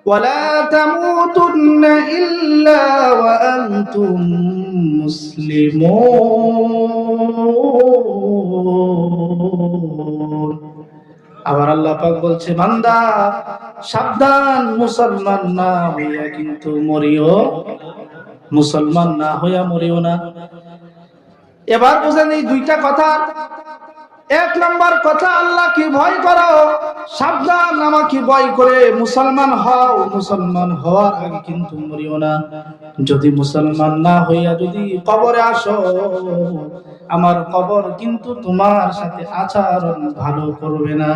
ولا تموتن إلا وأنتم مسلمون আবার আল্লাহ পাক বলছে বান্দা সাবধান মুসলমান না হইয়া কিন্তু মরিও মুসলমান না হইয়া মরিও না। এবার বুঝেন এই দুইটা কথা। এক নম্বর কথা আল্লাহকে ভয় করো, সাবধান আমাকে ভয় করে মুসলমান হও, মুসলমান হওয়ার আগে কিন্তু মরিও না। যদি মুসলমান না হইয়া যদি কবরে আসো, আমার কবর কিন্তু তোমার সাথে আচরণ ভালো করবে না।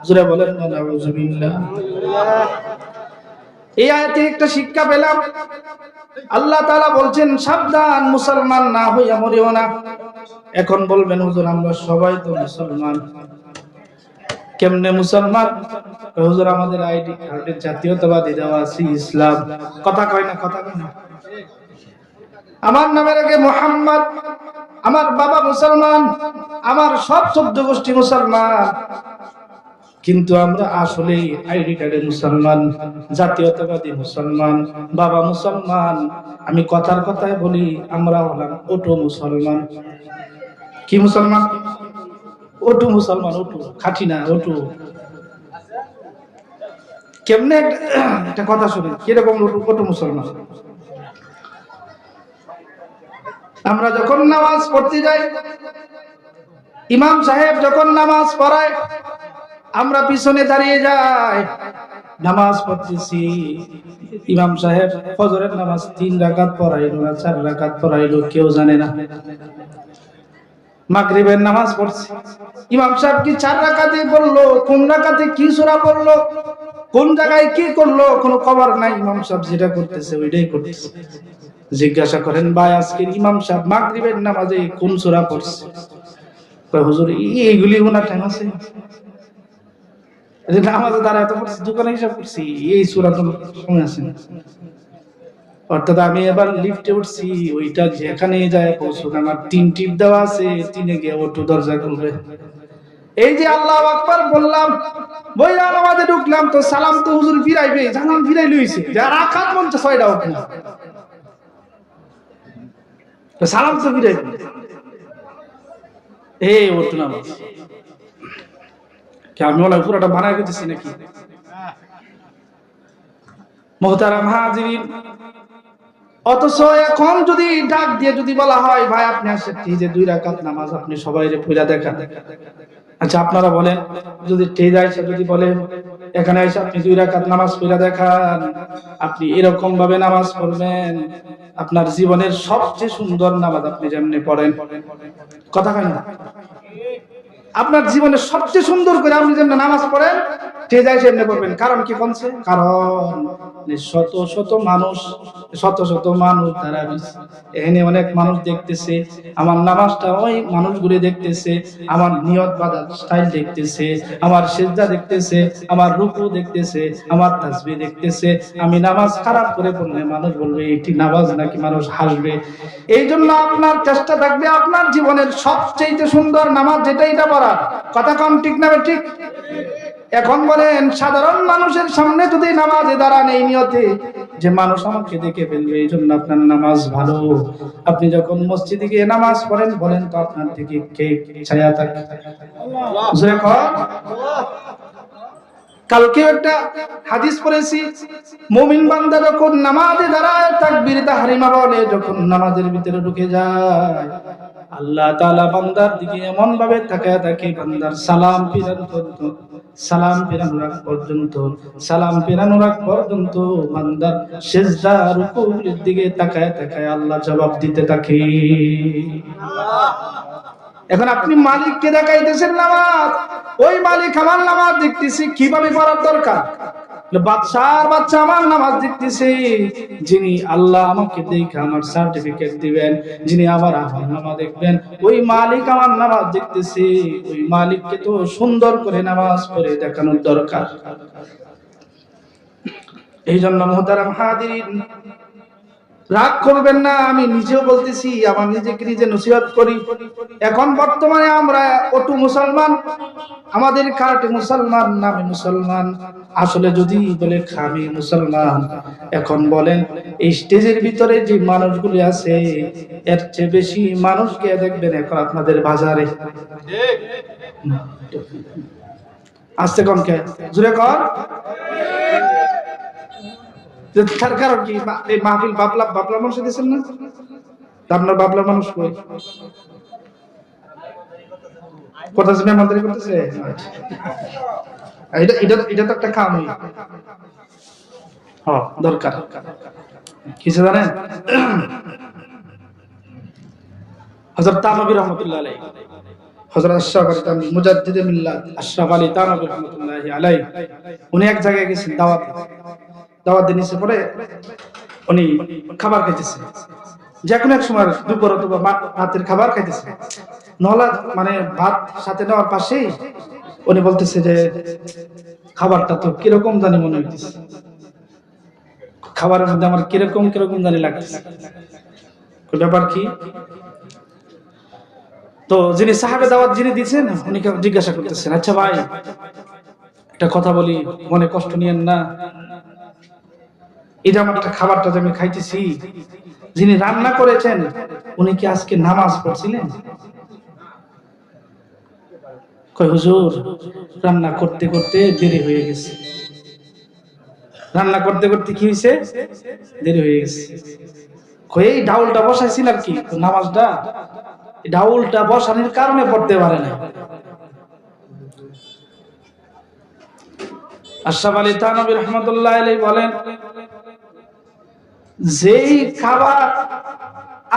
জোরে বলেন না নাউজুবিল্লাহ। এই আয়াতে একটা শিক্ষা পেলাম, আল্লাহ তাআলা বলছেন সাবধান মুসলমান না হইয়া মরিও না। এখন বলবেন হুজুর আমরা সবাই তো মুসলমান, কেমনে মুসলমান? হুজুর আমাদের আইডি কার্ডের জাতীয়তাবাদী দেওয়া আছে ইসলাম। কথা কয় না, কথা কয় না। আমার নামের আগে মুহাম্মদ, আমার বাবা মুসলমান, আমার সব চোদ্দ গোষ্ঠী মুসলমান, কিন্তু আমরা আসলে আইডি কার্ডে মুসলমান, জাতীয়তাবাদী মুসলমান, বাবা মুসলমান। আমি কথার কথায় বলি আমরা হলাম ওটো মুসলমান। কি মুসলমান? ওটু মুসলমান, ওটু খাঁটি না, ওটু। কেমনে একটা কথা শুনি, কিরকম ওটু মুসলমান? আমরা যখন নামাজ পড়তে যাই, ইমাম সাহেব যখন নামাজ পড়ায় আমরা পিছনে দাঁড়িয়ে যাই, নামাজ পড়তেছি। ইমাম সাহেব ফজরের নামাজ 3 রাকাত পড়াইলো না 4 রাকাত পড়াইলো কেউ জানে না। মাগরিবের নামাজ পড়ছি, ইমাম সাহেব কি 4 রাকাতে পড়লো, কোন রাকাতে কি সূরা পড়লো, কোন জায়গায় কি করলো কোনো খবর নাই। ইমাম সাহেব যেটা করতেছে ওইটাই করতেছে। জিজ্ঞাসা করেন ভাই আজকে ইমাম সাহেব মাগরিবের নামাজে কোন সূরা পড়ছে? কয় হুজুর এইগুলি ওনার টাইম আছে, নামাজে দাঁড়ায় তো পড়ছি, দোকানে হিসাব করছি, এই সূরা তো সময় আছে। অর্থাৎ আমি এবার লিফটে উঠছি, ওইটা যেখানে যায় পৌঁছুক আমার 3 টিপ দেওয়া আছে, 3-এ গিয়ে ওটু দরজা খুলবে। এই যে আল্লাহু আকবার বললাম, বইলা নামাজে ঢুকলাম, তো সালাম তো হুজুর ফিরাইবে, জানান ফিরাই লইছে, যার রাকাত মন 6টা হোক না, তো সালাম তো ফিরাইবে। এই ওটু নামাজ কি আমি ওলা পুরোটা বানায় গেছি নাকি? মুহতারাম হাজিরিন, অথচ এখন যদি ডাক দিয়ে যদি বলা হয় ভাই আপনি আসেন, এই যে 2 রাকাত নামাজ আপনি সবাইরে পড়া দেখান। আচ্ছা আপনারা বলেন, যদি স্টেজ আইসা যদি বলেন এখানে আইসা আপনি 2 রাকাত নামাজ পড়া দেখান, আপনি এরকম ভাবে নামাজ পড়বেন আপনার জীবনের সবচেয়ে সুন্দর নামাজ আপনি যেমনি পড়েন, কথা কয় না, আপনার জীবনের সবচেয়ে সুন্দর করে আপনি যেমন নামাজ পড়েন স্টেজ আইসা এমনি পড়বেন। কারণ কি কোনছে? কারণ শত শত মানুষ দ্বারা এখানে অনেক মানুষ দেখতেছে, আমার নামাজটা ওই মানুষগুলি দেখতেছে, আমার নিয়ত বাঁধার স্টাইল দেখতেছে, আমার সিজদা দেখতেছে, আমার রুকু দেখতেছে, আমার তাসবিহ দেখতেছে। আমি নামাজ খারাপ করে পড়লে মানুষ বলবে এটি নামাজ নাকি, মানুষ হাসবে। এই জন্য আপনার চেষ্টা থাকবে আপনার জীবনের সবচেয়ে সুন্দর নামাজ যেটা এটা পড়া। কথা কম ঠিক না ঠিক? এখন বলেন সাধারণ মানুষের সামনে যদি নামাজে দাঁড়ান এই নিয়তে যে মানুষ আমাকে দেখে ফেলবে, এই জন্য আপনার নামাজ ভালো। আপনি যখন মসজিদে গিয়ে নামাজ পড়েন বলেন তো আপনার দিকে কে ছায়া থাকে? কালকে একটা হাদিস পড়েছি, মুমিন বান্দা যখন নামাজে দাঁড়ায় তাকবীর তাহরিমা বলে, যখন নামাজের ভিতরে ঢুকে যায় আল্লাহ তাআলা বান্দার দিকে এমন ভাবে তাকায় থাকে, বান্দার সালাম ফেরানোর আগ পর্যন্ত বান্দার সিজদা রুকুর দিকে তাকায় আল্লাহ জবাব দিতে থাকে। এখন আপনি মালিককে দেখাইতেছেন নামাজ, ওই মালিক আমার নামাজ দেখতেছি, কিভাবে পড়ার দরকার। বাদশার বাচ্চা আমার নামাজ দেখতেছে, যিনি আল্লাহ আমাকে দেখে আমার সার্টিফিকেট দিবেন, যিনি আমার নামাজ দেখবেন, ওই মালিক আমার নামাজ দেখতেছে। ওই মালিককে তো সুন্দর করে নামাজ পড়ে দেখানোর দরকার। এই জন্য মুহতারাম হাজিরিন, রাগ করবেন না, আমি নিজেও বলতেছি, আমার নিজেকে নিজে নসিহত করি। এখন বর্তমানে আমরা অটু মুসলমান, আমাদের কার্টে মুসলমান, নামে মুসলমান, আসলে যদি বলে খাবি মুসলমান। এখন বলেন এই স্টেজের ভিতরে যে মানুষগুলি আছে, এর চেয়ে বেশি মানুষকে দেখবেন এখন আপনাদের বাজারে। আসতে কম কে জুড়ে কর। তার কারণ কি? এই মাহফিল বাবলা মানুষ দিচ্ছেন না, আপনার বাবলা মানুষ কই করতেছে, মেহমানদারি করতেছে। এটা তো একটা কাম দরকার। কিছু জানেন হযরত তানবী রাহমাতুল্লাহ আলাইহি, হযরত আশরাফ আলী মুজাদ্দিদে মিল্লাত আশরাফ আলী তানবী রাহমাতুল্লাহ আলাইহি, উনি এক জায়গায় গেছেন দাওয়াত দিয়েছে। পরে উনি খাবার খাইতেছে, যে কোনো এক সময় দুপুর অথবা রাতের খাবার খাইতেছে। নহলা মানে ভাত সাথে নেওয়ার পাশেই উনি বলতেছে যে খাবারটা তো কিরকম জানি মনে হইতেছে, খাবারের মধ্যে আমার কিরকম জানি লাগতেছে। ব্যাপার কি? তো যিনি সাহাবে দাওয়াত যিনি দিচ্ছেন, উনি জিজ্ঞাসা করতেছেন, আচ্ছা ভাই একটা কথা বলি, মনে কষ্ট নিয়েন না, এটা আমার একটা খাবারটা যে আমি খাইতেছি, যিনি রান্না করেছেন উনি কি আজকে নামাজ পড়ছিলেন? কয় হুজুর রান্না করতে করতে দেরি হয়ে গেছে। রান্না করতে করতে কি হয়েছে? দেরি হয়ে গেছে। কয় এই ডাউলটা বসাইছিল আর কি, নামাজটা ডাউলটা বসানোর কারণে পড়তে পারে না। আশরাফ আলী থানভী রাহমাতুল্লাহ আলাইহি বলেন, যেই খাবার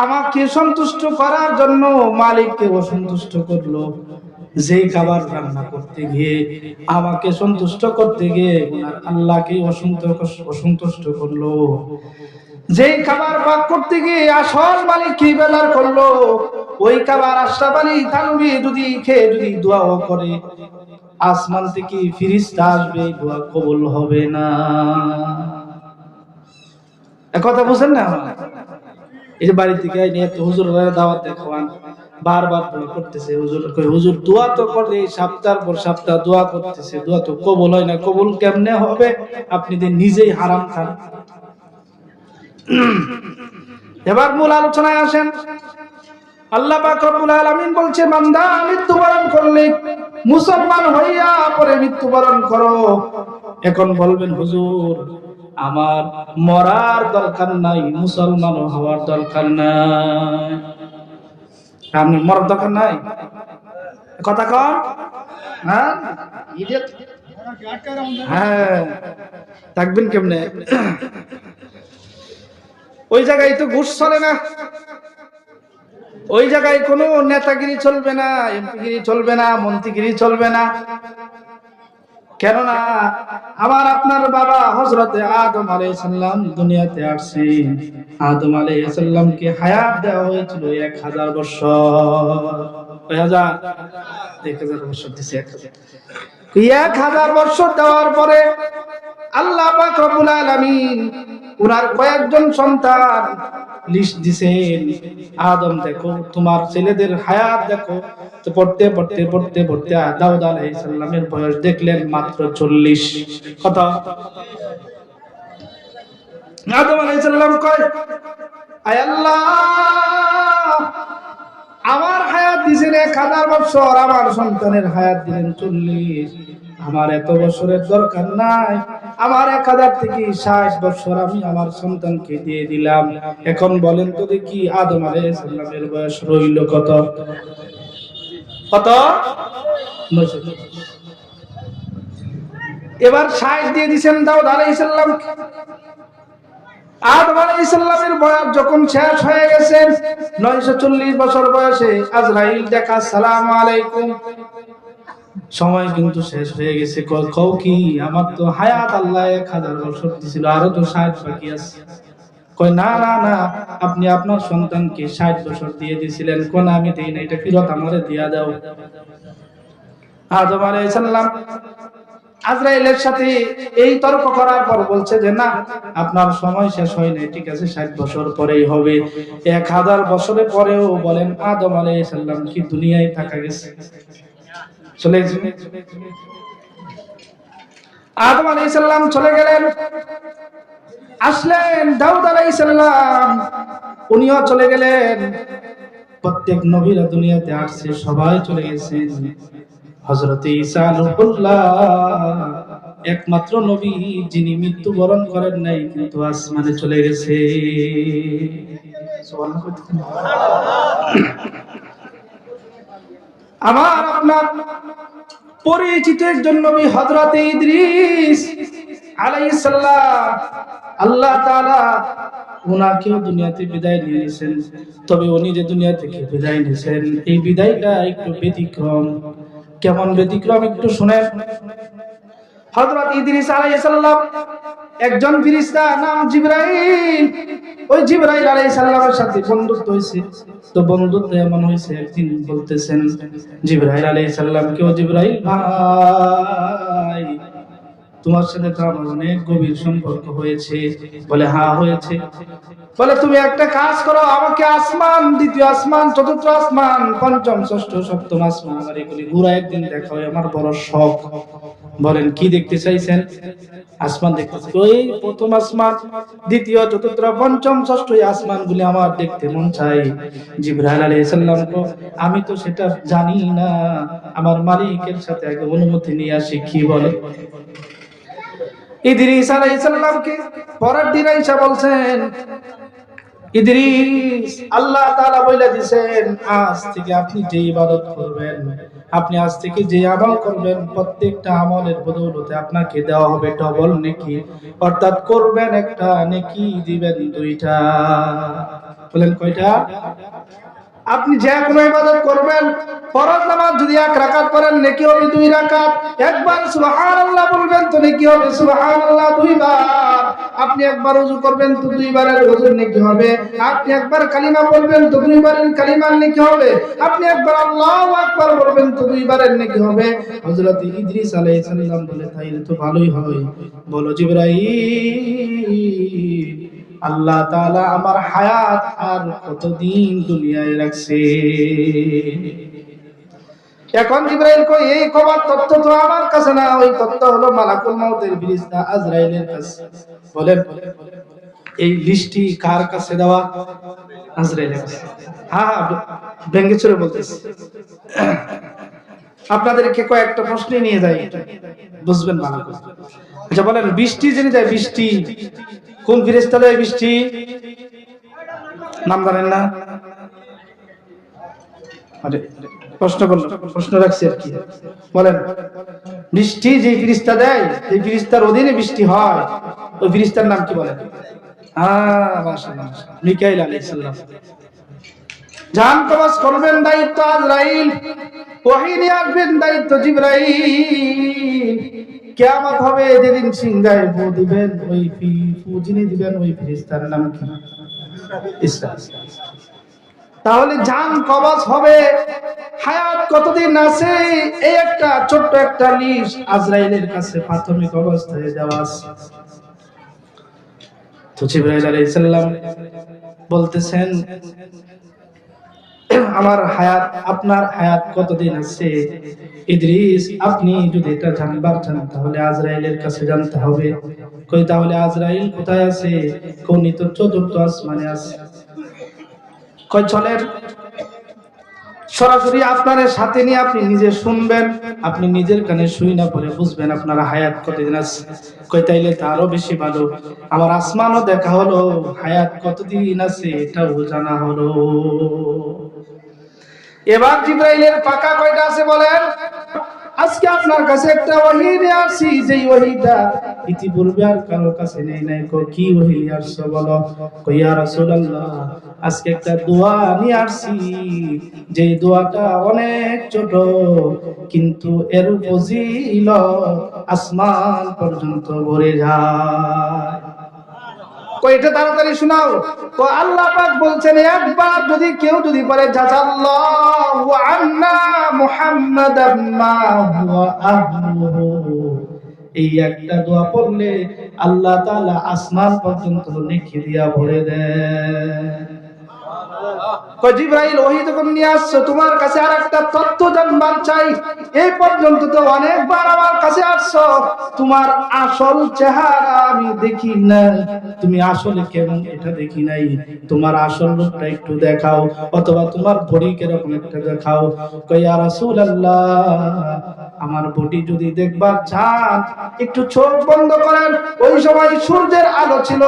আমাকে সন্তুষ্ট করার জন্য মালিককে অসন্তুষ্ট করলো, যেই খাবার রান্না করতে গিয়ে আমাকে সন্তুষ্ট করতে গিয়ে আল্লাহকে অসন্তুষ্ট করলো, যেই খাবার পাক করতে গিয়ে আসল মালিক কি বেলার করলো, ওই খাবার আশরাফ আলী থানভী যদি খেয়ে যদি দোয়াও করে, আসমান থেকে ফেরেশতা আসবে, দোয়া কবুল হবে না। কথা বুঝেন না? এই যে বাড়ি থেকে নিয়ে তো হুজুরের দাওয়াত দেখান, বারবার দোয়া করতেছে। হুজুর দোয়া তো করে সপ্তাহ পর সপ্তাহ দোয়া করতেছে, দোয়া তো কবুল হয় না। কবুল কেমনে হবে? আপনি যে নিজেই হারাম খান। এবার মূল আলোচনায় আসেন। আল্লাহ পাক রব্বুল আলামিন বলছে, বান্দা মৃত্যুবরণ করলে মুসলমান হইয়া পরে মৃত্যুবরণ করো। এখন বলবেন হুজুর আমার মরার দরকার নাই, মুসলমান হওয়ার দরকার নাই। আপনি মরার দরকার নাই কথা কন? হ্যাঁ থাকবেন কেমনে? ওই জায়গায় তো ঘুষ চলে না, ওই জায়গায় কোনো নেতাগিরি চলবে না, এমপিগিরি চলবে না, মন্ত্রীগিরি চলবে না। কেননা আমার আপনার বাবা হযরতে আদম আলাইহিস সালাম দুনিয়াতে আসছেন। আদম আলাইহিস সালামকে হায়াত দেওয়া হয়েছিল 1000 বছর। 1000 বছর দিছে। 1000 বছর দেওয়ার পরে আল্লাহ পাক রব্বুল আলামিন উনার কয়েকজন সন্তান লিস্ট দিছেন, আদম দেখো তোমার ছেলেদের হায়াত দেখো। তো পড়তে দাউদ আলাইহিস সালামের বয়স দেখলেন মাত্র 40। কত? আদম আলাইহিস সালাম কয়, আয় আল্লাহ আমার হায়াত দিছেন 1000 বছর, আমার সন্তানের হায়াত দিলেন 40। আমার এত বছরের দরকার নাই, আমার 1000 থেকে 60 বছর আমি আমার সন্তানকে দিয়ে দিলাম। এখন বলেন তো দেখি আদম আলাইহিস সালামের বয়স রইল কত? এবার 60 দিয়ে দিবেন দাউদ আলাইহিস সালাম। আদম আলাইহিস সালামের বয়স যখন শেষ হয়ে গেছে, 940 বছর বয়সে আজরাইল দেখা, আসসালামু আলাইকুম, সময় কিন্তু শেষ হয়ে গেছে। কও কি আমার তো হায়াত আল্লাহ 1000 বছর দিছিল, আরো তো 60 বাকি আছে। কয় না না না, আপনি আপনার সন্তানকে 60 বছর দিয়ে দিয়েছিলেন। কোন আমি দেই না, এটা ফিরত আমারে দিয়া দাও। আদম আলাইহিস সালাম আজরাইলের সাথে এই তর্ক করার পর বলছে যে না, আপনার সময় শেষ হয় নাই, ঠিক আছে 60 বছর পরেই হবে। 1000 বছরের পরেও বলেন আদম আলাইহিস সালাম কি দুনিয়ায় থাকা গেছে? চলে গেছে। আদম আলাইহিস সালাম চলে গেলেন, আসলেন দাউদ আলাইহিস সালাম, উনিও চলে গেলেন। প্রত্যেক নবীরা দুনিয়াতে আসছে, সবাই চলে গেছেন। হযরত ঈসা রূহুল্লাহ একমাত্র নবী যিনি মৃত্যুবরণ করেন নাই, কিন্তু আসমানে চলে গেছে। আমার আপনার পরিচিত একজন নবী হযরত ইদ্রিস আলাইহিস সালাম, আল্লাহ তাআলা উনাকেও দুনিয়াতে বিদায় নিয়েছেন। তবে উনি যে দুনিয়া থেকে বিদায় নিয়েছেন, এই বিদায়টা একটু ব্যতিক্রম। কেমন ব্যতিক্রম একটু শুনেন। হযরত ইদ্রিস আলাইহিস সালাম একজন ফেরেশতা নাম জিবরাইল, ওই জিবরাইল আলাইহিস সালামের সাথে বন্ধুত্ব হয়েছে। তো বন্ধুত্ব এমন হয়েছে, একদিন বলতেছেন জিবরাইল আলাইহিস সালাম কেউ, জিবরাইল ভাই তোমার সাথে তো আমার অনেক গভীর সম্পর্ক হয়েছে। বলে হ্যাঁ হয়েছে। বলে তুমি একটা কাজ করো, আমাকে আসমান, দ্বিতীয় আসমান, চতুর্থ আসমান, পঞ্চম, ষষ্ঠ, সপ্তম আসমান আমার এগুলি ঘুরা একদিন দেখাও, আমার বড় শখ। বলেন কি দেখতে চাইছেন? আসমান দেখতে চাই। ওই প্রথম আসমান, দ্বিতীয়, চতুর্থ, পঞ্চম, ষষ্ঠ আসমানগুলি আমার দেখতে মন চাই। জিবরাইল আলাইহিস সালাম তো আমি তো সেটা জানি না, আমার মালিকের সাথে আগে অনুমতি নিয়ে আসি। কি বলে? ইদ্রিস আলাইহিস সালামকে পরের দিন আয়েশা বলছেন, ইদ্রিস আল্লাহ তাআলা বলে দিয়েছেন আজ থেকে আপনি যে ইবাদত করবেন, আপনি আজ থেকে যে আমল করবেন, প্রত্যেকটা আমলের বদৌলতে আপনাকে দেওয়া হবে ডবল নেকি। অর্থাৎ করবেন একটা, নেকি দিবেন দুইটা। বলেন কয়টা? আপনি যে কোনো ইবাদত করবেন, ফরজ নামাজ যদি 1 রাকাত পড়েন নেকি হবে 2 রাকাত। একবার সুবহানাল্লাহ বলবেন তো নেকি হবে সুবহানাল্লাহ 2 বার। আপনি একবার ওযু করবেন তো 2 বারের ওযুর নেকি হবে। আপনি একবার কালিমা বলবেন তো 2 বারের কালিমার নেকি হবে। আপনি একবার আল্লাহু আকবার বলবেন তো 2 বারের নেকি হবে। হযরত ইদ্রিস আলাইহিস সালাম বলে তাইলে তো ভালোই হয়। বলো জিবরাইল, আল্লাহ তাআলা আমার হায়াত আর কতদিন দুনিয়ায় রাখছে। এখন জিবরাইল কই এই খবর তথ্য তো আমার কাছে না, ওই তথ্য হলো মালাকুল মউতের ফেরেশতা আজরাইলের কাছে। বলেন এই লিস্টটি কার কাছে দেওয়া? আজরাইলের কাছে। হ্যাঁ ভেঙ্গে চুরে বলতেছি। আপনাদেরকে কয়েকটা প্রশ্ন নিয়ে যাই, বুঝবেন ভালো করে। আচ্ছা বলেন, বৃষ্টি যিনি দেয়, বৃষ্টি কোন ফেরেশতা দেয়? বৃষ্টি নাম জানেন না? আরে প্রশ্ন করলাম, প্রশ্ন রাখছি আর কি। বলেন বৃষ্টি যে ফেরেশতা দেয়, এই ফেরেশতার অধীনে বৃষ্টি হয়, ওই ফেরেশতার নাম কি বলেন? মাশাআল্লাহ, মিকাইল আলাইহিস সালাম। জান কবজ করবেন দায়িত্ব আজরাইল, ওহী নিয়ে আসবেন দায়িত্ব জিবরাইল। কিয়ামত হবে যেদিন সিংহায় ফু দিবেন, ওই ফু যিনি দিবেন ওই ফেরেশতার নাম কি? ইসরাফিল। তাহলে জান কবজ হবে, হায়াত কতদিন আছে এই একটা ছোট্ট একটা লিস্ট আজরাইলের কাছে প্রাথমিক অবস্থায় দেওয়া আছে। তো জিবরাইল আলাইহিস সালাম বলতেছেন আমার হায়াত, আপনার হায়াত কতদিন আছে? ইদ্রিস আপনি যদি এটা জানবার চান তাহলে আজরাইলের কাছে জানতে হবে। কই তাহলে আজরাইল কোথায় আছে? কোন তো চতুর্থ আসমানে আছে। কই চলেন সরাসরি আপনার সাথে নিয়ে আপনি নিজে শুনবেন, আপনি নিজের কানে শুই না পরে বুঝবেন আপনার হায়াত কতদিন আছে। কই তাইলে তারও বেশি ভালো, আমার আসমানও দেখা হলো, হায়াত কতদিন আছে এটাও জানা হলো। এবার জিবরাইলের পাকা কয়টা আছে বলেন? আজকে আপনার কাছে একটা ওহী নিয়ে আসছি, যেই ওহীটা ইতিপূর্বে আর কারোর কাছে নেই নাই। কি ওহী নিয়ে আসছো বলো? কই ইয়া রাসূলুল্লাহ আজকে একটা দোয়া নিয়ে আসছি, যে দোয়াটা অনেক ছোট কিন্তু এর ফজিলত আসমান পর্যন্ত ভরে যায়। কয়টা তাড়াতাড়ি শোনাও। তো আল্লাহ পাক বলছেন একবার যদি কেউ যদি বলে জাযাল্লাহু আন্না মুহাম্মাদাম মা হুয়া আহলুহু, এই একটা দোয়া পড়লে আল্লাহ তাআলা আসমান পর্যন্ত নেকি দিয়া ভরে দেয়। কয় জিবরাইল ওহী যখন নিয়ে আসছো তোমার কাছে আরেকটা তথ্য জানবার চাই, এই পর্যন্ত তো অনেকবার আমার কাছে আসছো, তোমার আসল চেহারা আমি দেখি না, তুমি আসলে কেমন এটা দেখি নাই, তোমার আসল রূপটা একটু দেখাও, অথবা তোমার বডি কিরকম একটা দেখাও। কয় ইয়া রাসূলুল্লাহ আমার বডি যদি দেখবার চান একটু চোখ বন্ধ করেন। ওই সময় সূর্যের আলো ছিল।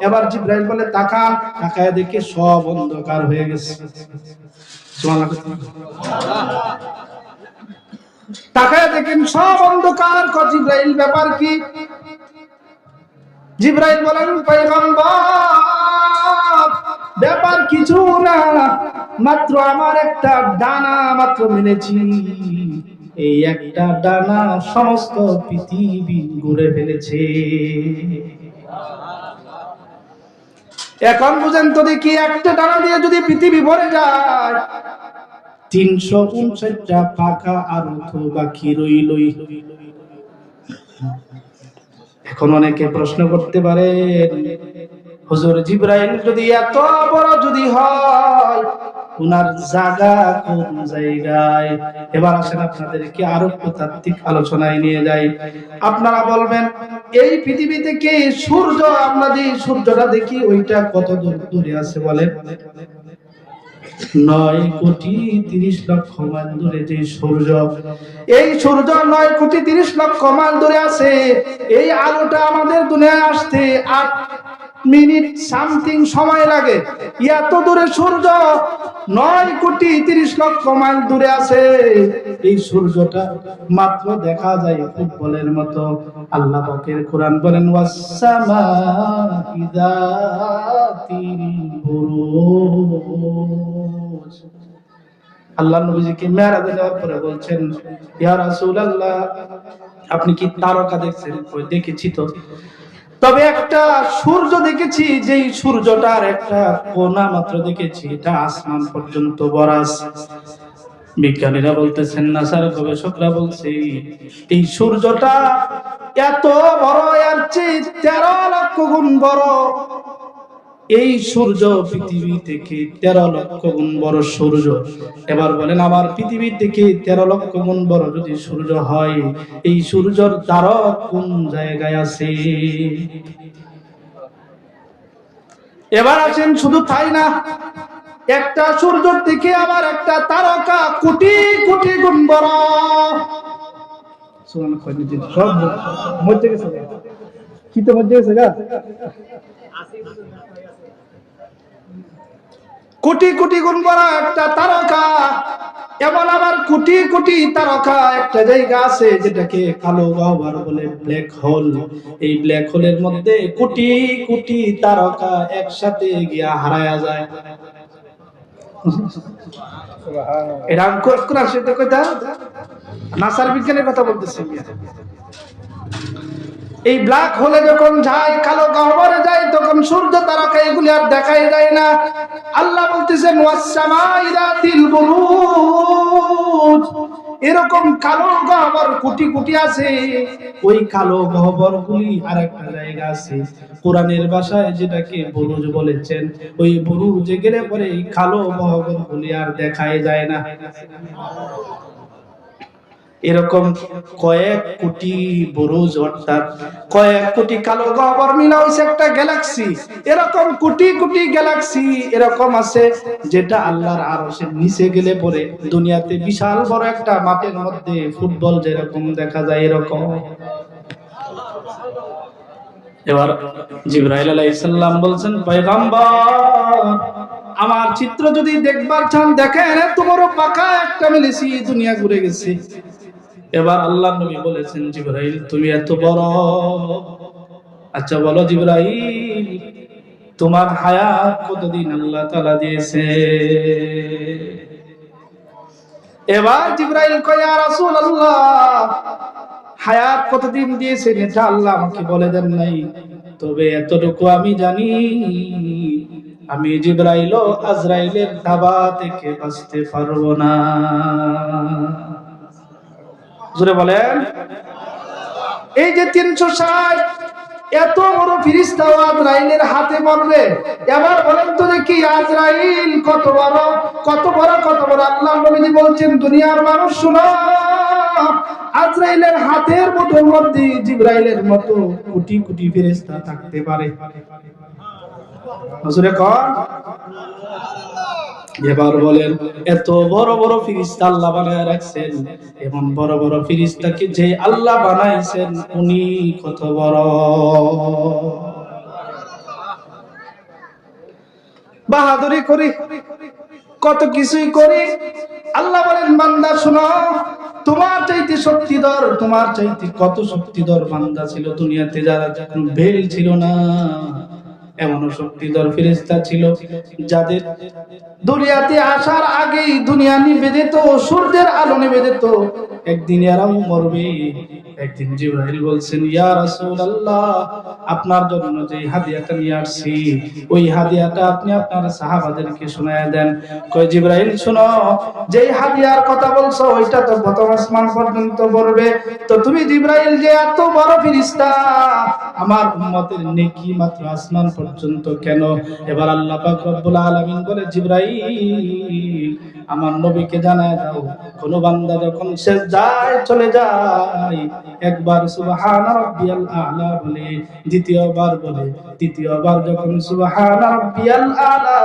এবার জিবরাইল বলে তাকান, তাকায় দেখে সব অন্ধকার হয়ে গেছে। তাকায় দেখেন সব অন্ধকার। জিবরাইল ব্যাপার কি? জিবরাইল বলেন পয়গম্বর ব্যাপার কিছু না, মাত্র আমার একটা ডানা মাত্র মেলেছি, এই একটা ডানা সমস্ত পৃথিবী ঘুরে ফেলেছে। এখন বুঝেন তো দেখি, একটা ডানা দিয়ে যদি পৃথিবী ভরে যায়, 359টা পাখা আর তো বাকি রইল। এখন অনেকে প্রশ্ন করতে পারেন, হুজুর জিবরাইল যদি এত বড় যদি হয়, উনার জায়গা কোন জায়গায়? এবার আসেন আপনাদেরকে আরো তাত্ত্বিক আলোচনায় নিয়ে যাই। আপনারা বলবেন এই পৃথিবী থেকে সূর্য, আমরা যে সূর্যটা দেখি ওইটা কত দূরে আছে বলেন? 9,30,00,000 মাইল দূরে যে সূর্য, এই সূর্য 9,30,00,000 মাইল দূরে আছে। এই আলোটা আমাদের দুনিয়ায় আসতে 8 মিনিট সামথিং সময় লাগে। এত দূরে সূর্য 9,30,00,000 মাইল দূরে আছে। এই সূর্যটা মাত্র দেখা যায় ফুটবলের মতো। আল্লাহ পাকের কোরআন বলেন ওয়াস-সামা'i যাতিল বুরুজ। আল্লাহ নবীজিকে মেরাজে যাওয়ার পরে বলছেন ইয়া রাসূলুল্লাহ আপনি কি তারকা দেখছেন? কই দেখেছি তো, তবে একটা সূর্য দেখেছি, যেই সূর্যটার একটা কোণা মাত্র দেখেছি, এটা আসমান পর্যন্ত বরাস। বিজ্ঞানীরা বলতেছেন, নাসার গবেষকরা বলছে এই সূর্যটা এত বড়, এর চেয়ে 13 লক্ষ গুণ বড়। এই সূর্য পৃথিবী থেকে 13 লক্ষ গুণ বড় সূর্য। এবার বলেন আমার পৃথিবী থেকে 13 লক্ষ গুণ বড় যদি সূর্য হয়, এই সূর্যের তারকা কোন জায়গায় আছে? এবার আছেন শুধু তাই না, একটা সূর্য থেকে আবার একটা তারকা কোটি কোটি গুণ বড়। সব মধ্যে গেছে কি তো মধ্যে গেছে গা, কোটি কোটি গুণ বড় একটা তারকা। এমন আবার কোটি কোটি তারকা একটা জায়গা আছে যেটাকে কালো গহ্বর বলে, ব্ল্যাক হোল। এই ব্ল্যাক হোলের মধ্যে কোটি কোটি তারকা একসাথে গিয়া হারায়া যায়। এটা কোন আসলে কইতা নাসার বিজ্ঞানের কথা বলতেছি। এই ব্ল্যাক হোলে যখন যায়, কালো গহ্বরে যায়, তখন সূর্য তারকা এগুলি আর দেখাই যায় না। আল্লাহ বলতেছেন ওয়াস-সামা'i যাতিল বুরুজ। এরকম কালো গহ্বর কোটি কোটি আছে। ওই কালো গহ্বরগুলি আরেকটা জায়গা আছে, কোরআনের ভাষায় যেটাকে বুরুজ বলেছেন। ওই বুরুজে গেলে পরে এই কালো গহ্বরগুলি আর দেখাই যায় না। এরকম কয়েক কোটি বুরুজ, অর্থাৎ কয়েক কোটি কালো গহ্বর মিলা হইছে একটা গ্যালাক্সি। এরকম কোটি কোটি গ্যালাক্সি এরকম আছে যেটা আল্লাহর আরশের নিচে গেলে পরে দুনিয়াতে বিশাল বড় একটা মাঠের মধ্যে ফুটবল যেরকম দেখা যায় এরকম। এবার জিবরাইল আলাইহিস সালাম বলছেন পয়গম্বর আমার চিত্র যদি দেখবার চান দেখেন, তোমারও পাকা একটা মিলেছি, দুনিয়া ঘুরে গেছে। এবার আল্লাহ নবী বলেছেন জিবরাইল তুমি এত বড়, আচ্ছা বলো জিবরাইল তোমার হায়াত কতদিন আল্লাহ তাআলা দিয়েছে? এবার জিবরাইল কয় ইয়া রাসূলুল্লাহ হায়াত কতদিন দিয়েছেন এটা আল্লাহ আমাকে বলে দেন নাই, তবে এতটুকু আমি জানি আমি জিবরাইল ও আজরাইলের দাবা থেকে বাঁচতে পারবো না। জোরে বলেন এই যে 360 এত বড় ফেরেশতা আজরাইলের হাতে পড়বে। এবার বলেন তো দেখি আজরাইল কত বড় কত বড় কত বড়। আল্লাহর নবী বলছেন দুনিয়ার মানুষ শুনো, আজরাইলের হাতের মুঠোর মধ্যে জিবরাইলের মতো কোটি কোটি ফেরেশতা থাকতে পারে। হুজুরে কোন এবার বলেন এত বড় বড় ফেরেশতা আল্লাহ বানায় রাখছেন, এমন বড় বড় ফেরেশতাকে যে আল্লাহ বানাইছেন উনি কত বড়। বাহাদুরি করি, কত কিছুই করি। আল্লাহ বলেন বান্দা শোনো, তোমার চাইতে শক্তিধর, তোমার চাইতে কত শক্তিধর বান্দা ছিল দুনিয়াতে, যারা যখন বেল ছিল না এমন শক্তিধর ফেরেশতা ছিল যাদের দুনিয়াতে আসার আগেই দুনিয়া নিভে যেত, সূর্যের আলো নিভে যেত। একদিন এরাও মরবে। একদিন জিবরাইল বলছেন ইয়া রাসূলুল্লাহ, আপনার জন্য যে হাদিয়াটা নিয়ে আসছি ওই হাদিয়াটা আপনি আপনার সাহাবাদেরকে শোনায়া দেন। কয় জিবরাইল শোনো, যে হাদিয়ার কথা বলছো ওইটা তো প্রথম আসমান পর্যন্ত পড়বে, তো তুমি জিবরাইল যে এত বড় ফেরেশতা, আমার উম্মতের নেকি মাত্র আসমান পর্যন্ত কেন? এবার আল্লাহ পাক রব্বুল আলামিন বলে জিবরাইল আমার নবীকে জানায় দাও, কোন বান্দা যখন সিজদায় চলে যায় একবার সুবহান রাব্বিয়াল আ'লা বলে, দ্বিতীয়বার বলে, তৃতীয়বার যখন সুবহান রাব্বিয়াল আ'লা